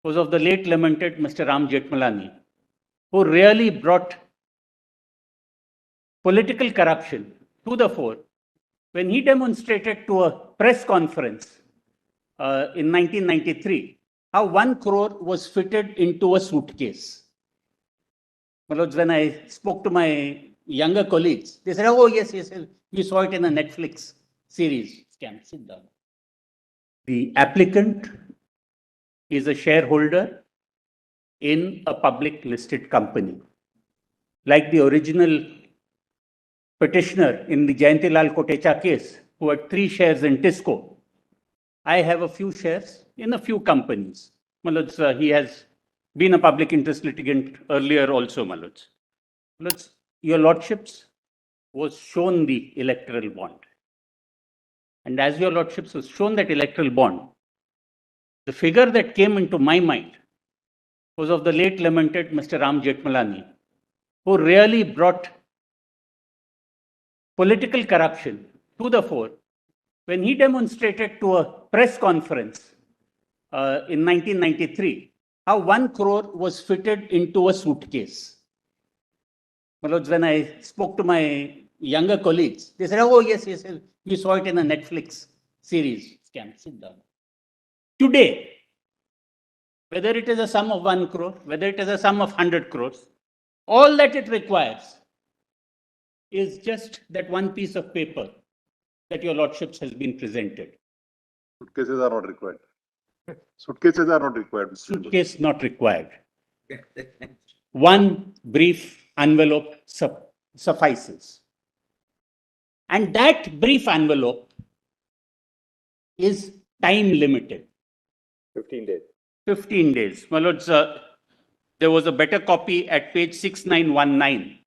was of the late lamented Mr. Ram Jethmalani, who really brought political corruption to the fore when he demonstrated to a press conference in 1993 how 1 crore was fitted into a suitcase. When I spoke to my younger colleagues, they said, oh, yes, we saw it in a Netflix series. Sit down. The applicant is a shareholder in a public listed company. Like the original petitioner in the Jayantilal Kotecha case, who had 3 shares in Tisco, I have a few shares in a few companies. He has been a public interest litigant earlier also, your lordships was shown the electoral bond. And as your lordships was shown that electoral bond, the figure that came into my mind was of the late lamented Mr. Ram Jethmalani, who really brought political corruption to the fore when he demonstrated to a press conference in 1993 how 1 crore was fitted into a suitcase. When I spoke to my younger colleagues, they said, oh, yes, we saw it in a Netflix series. Sit down. Today, whether it is a sum of 1 crore, whether it is a sum of 100 crores, all that it requires is just that one piece of paper that your lordships has been presented. Suitcases are not required. Suitcases are not required. Suitcase not required. One brief envelope suffices. And that brief envelope is time limited. 15 days. 15 days. My lords, there was a better copy at page 6919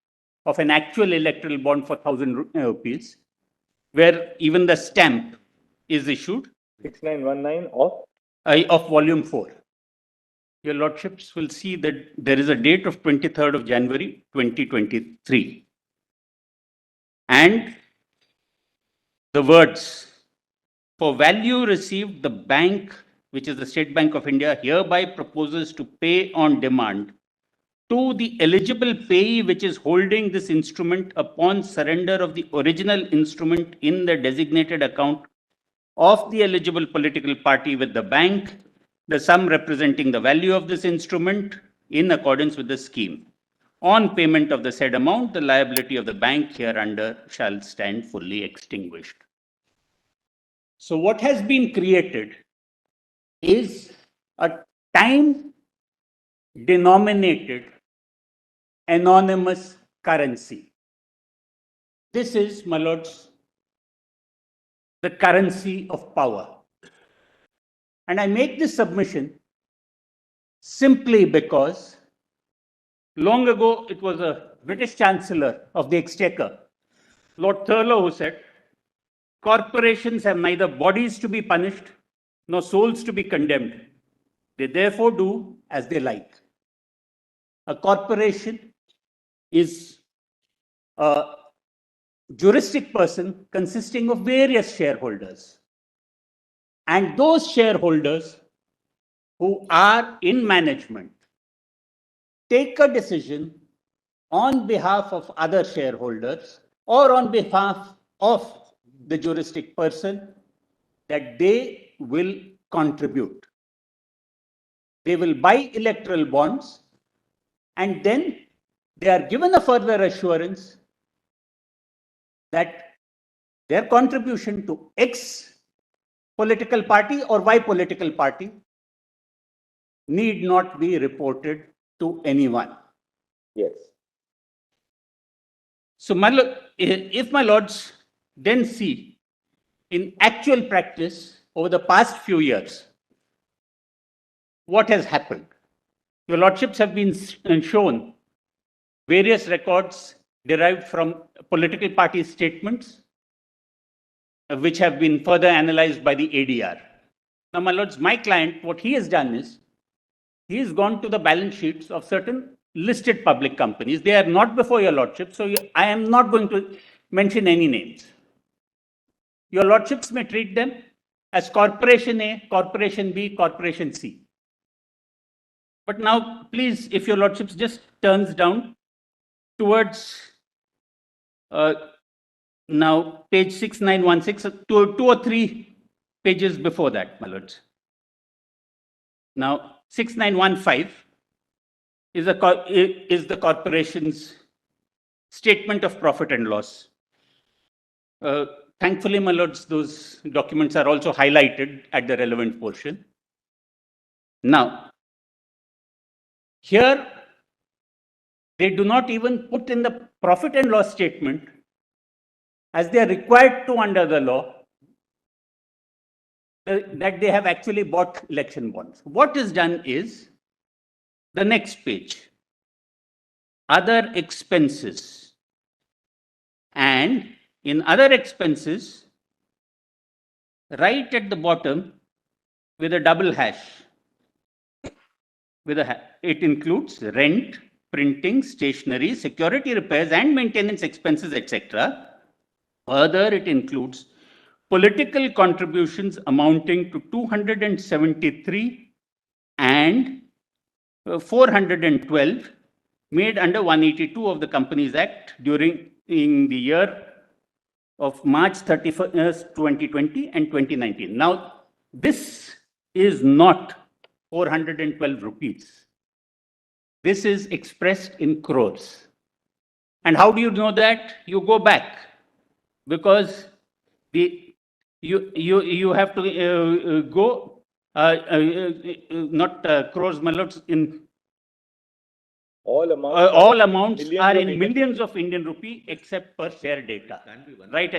of an actual electoral bond for 1,000 rupees, where even the stamp is issued. 6919 of volume 4. Your lordships will see that there is a date of 23rd of January 2023. And the words, for value received, the bank, which is the State Bank of India, hereby proposes to pay on demand to the eligible payee which is holding this instrument upon surrender of the original instrument in the designated account of the eligible political party with the bank, the sum representing the value of this instrument in accordance with the scheme. On payment of the said amount, the liability of the bank hereunder shall stand fully extinguished. So what has been created is a time-denominated anonymous currency. This is, my lords, the currency of power. And I make this submission simply because long ago it was a British Chancellor of the Exchequer, Lord Thurlow, who said, corporations have neither bodies to be punished nor souls to be condemned. They therefore do as they like. A corporation is a juristic person consisting of various shareholders. And those shareholders who are in management take a decision on behalf of other shareholders or on behalf of the juristic person that they will contribute. They will buy electoral bonds, and then they are given a further assurance that their contribution to X political party or Y political party need not be reported to anyone. Yes. So, if my lords then see in actual practice over the past few years what has happened, your lordships have been shown various records derived from political party statements, which have been further analyzed by the ADR. Now, my lords, my client, what he has done is, he has gone to the balance sheets of certain listed public companies. They are not before your lordship, so I am not going to mention any names. Your lordships may treat them as Corporation A, Corporation B, Corporation C. But now, please, if your lordships just turns down towards now page 6916, two or three pages before that, my lords. Now, 6915 is the corporation's statement of profit and loss. Thankfully, my lords, those documents are also highlighted at the relevant portion. Now, here, they do not even put in the profit and loss statement, as they are required to under the law, that they have actually bought election bonds. What is done is the next page, other expenses. And in other expenses, right at the bottom with a double hash, it includes rent, printing, stationery, security repairs and maintenance expenses, etc. Further, it includes political contributions amounting to 273 and 412 made under 182 of the Companies Act during the year of March 31st, 2020 and 2019. Now, this is not 412 rupees. This is expressed in crores. And how do you know that? You go back, because you have to go not crores, my lords, in All amounts. all amounts millions are of in Indian millions of Indian rupee except per share data. Right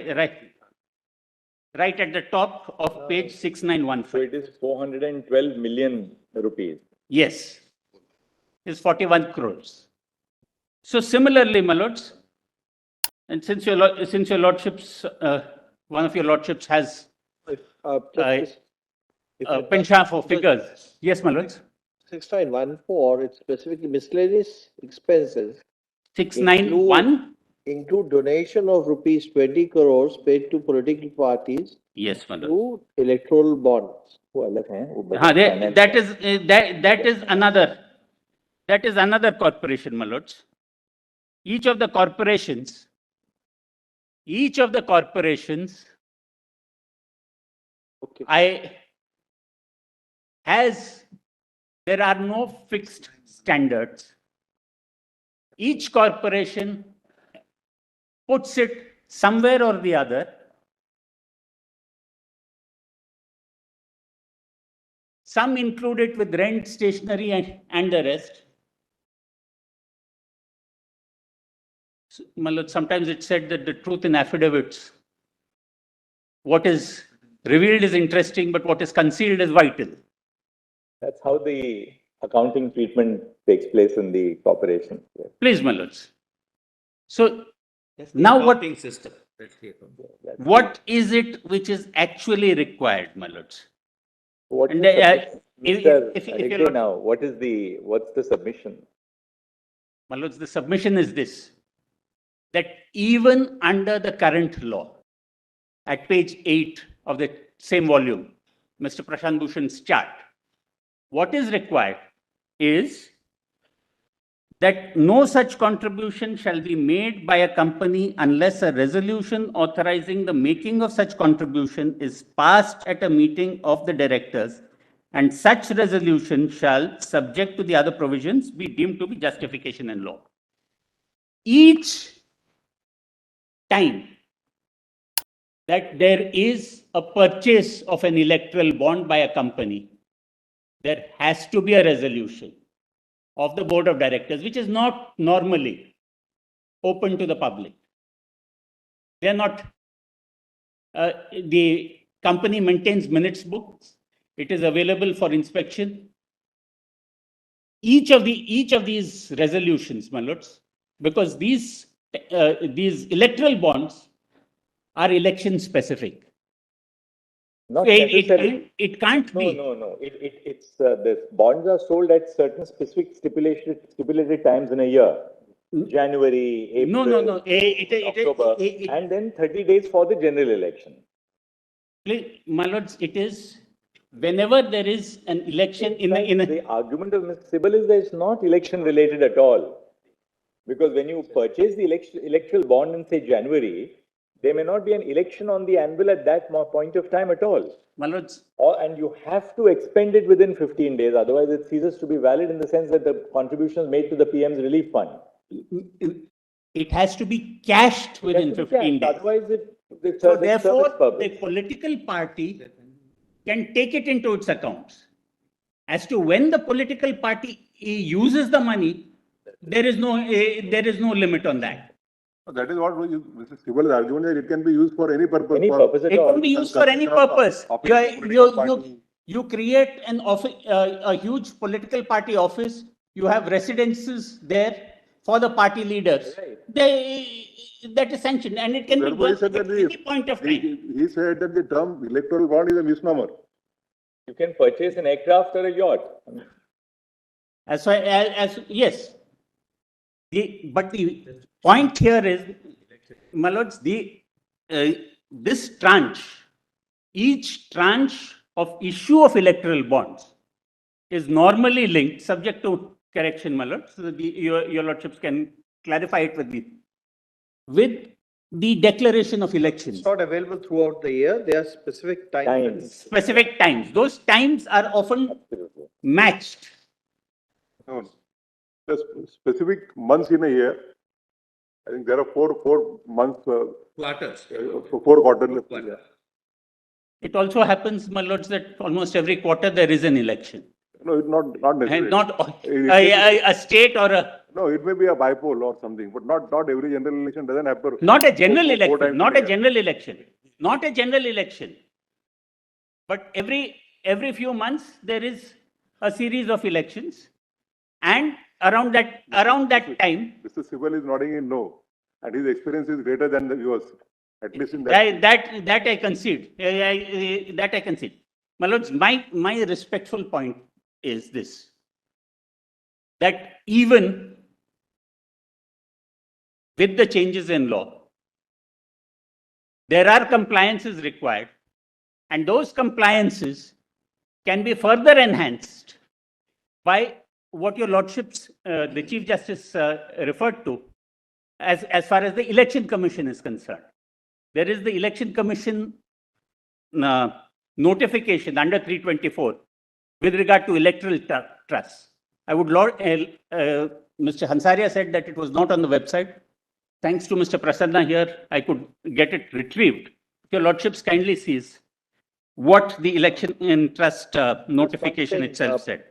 at the top of page So 6915. it is 412 million rupees. Yes, is 41 crores. So similarly, my lords, and since your lordships, one of your lordships has penchant for figures. Yes, my lords. 6914, it's specifically miscellaneous expenses 691. include donation of rupees 20 crores paid to political parties Yes, my lord. through electoral bonds. वो अलग हैं, वो हाँ, budget finance that है. is another corporation, my lords. Each of the corporations Okay. there are no fixed standards. Each corporation puts it somewhere or the other. Some include it with rent, stationery, and the rest. My lord, sometimes it's said that the truth in affidavits, what is revealed is interesting, but what is concealed is vital. That's how the accounting treatment takes place in the corporation. Yes. Please, my lords. So That's the now accounting system. That's the accounting. what is it which is actually required, my lords? What And, is the if- Mr. if Hegde you're not- now, what's the submission? My lords, the submission is this, that even under the current law, at page 8 of the same volume, Mr. Prashant Bhushan's chart, what is required is that no such contribution shall be made by a company unless a resolution authorizing the making of such contribution is passed at a meeting of the directors, and such resolution shall, subject to the other provisions, be deemed to be justification in law. Each time that there is a purchase of an electoral bond by a company, there has to be a resolution of the board of directors, which is not normally open to the public. They are not, the company maintains minutes books. It is available for inspection. Each of these resolutions, my lords, because these electoral bonds are election specific. Not So necessarily. it can't be. No. It's the bonds are sold at certain specific stipulated times in a year. January, April, No. October, and then 30 days for the general election. My lords, it is whenever there is an election The argument of Mr. Sibal is that it's not election related at all. Because when you purchase the electoral bond in, say, January, there may not be an election on the anvil at that point of time at all. my lords, And you have to expend it within 15 days. Otherwise, it ceases to be valid in the sense that the contribution is made to the PM's relief fund. it has to be cashed within 15 days. Otherwise, it So serves its therefore, purpose. the political party can take it into its accounts. As to when the political party uses the money, there is no limit on that. That is what Mr. Sibal is arguing, that it can be used for any purpose. Any purpose at It all. can be used for any purpose. You create an office, a huge political party office. You have residences there for the party leaders. That is sanctioned, and it can be Therefore, he worked said at that any point of time. He said that the term electoral bond is a misnomer. You can purchase an aircraft or a yacht. Yes. But the point here is, my lords, this tranche, each tranche of issue of electoral bonds is normally linked, subject to correction, my lords. So your lordships can clarify it with the declaration of elections. It's not available throughout the year. There are specific times. Specific times. Those times are often matched. No. The specific months in a year, I think there are four months, Quarters. 4 quarters. Quarter. It also happens, my lords, that almost every quarter there is an election. No, it's not necessary. And not a state or a, No, it may be a bipole or something, but not every general election doesn't happen. not a general Four election, times not a a year. general election, not a general election. But every few months there is a series of elections, and around that time, Mr. Sibal is nodding in no, and his experience is greater than the viewers, at least in that. that I concede. That I concede. My lords, my respectful point is this: that even with the changes in law, there are compliances required, and those compliances can be further enhanced by what your lordships, the Chief Justice referred to, as far as the Election Commission is concerned. There is the Election Commission notification under 324 with regard to electoral trusts. Mr. Hansaria said that it was not on the website. Thanks to Mr. Prasanna here, I could get it retrieved. Your lordships kindly sees what the election in trust notification itself said.